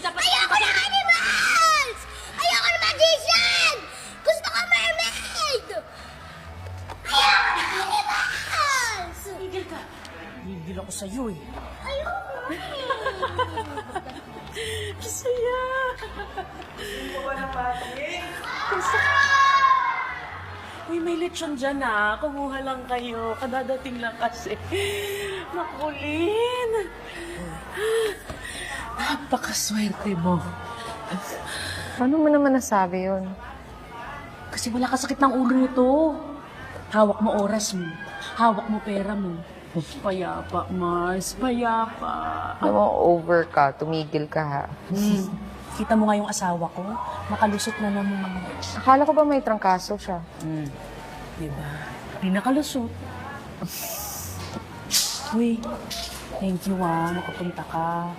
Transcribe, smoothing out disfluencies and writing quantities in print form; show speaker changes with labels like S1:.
S1: dapat...
S2: Ayoko ng animals! Ayoko ng magician! Gusto ko mermaid! Ayoko ng animals!
S1: Tigil ka. Tigil ako sa'yo eh.
S2: Ayoko!
S1: Saya.
S3: Hindi mo ba ng magic?
S1: Uy, may lechon dyan ah. Kumuha lang kayo. Kadadating lang kasi. Makulin. Napakaswerte mo.
S4: Paano mo naman nasabi yun?
S1: Kasi wala ka sakit ng ulo nito. Hawak mo oras mo. Hawak mo pera mo. Payapa, Mars. Payapa.
S4: Alam mo, over ka. Tumigil ka, ha?
S1: Kita mo nga yung asawa ko. Makalusot na naman.
S4: Akala ko ba may trangkaso siya?
S1: Diba? Di nakalusot. Uy, thank you ah. Nakapunta ka.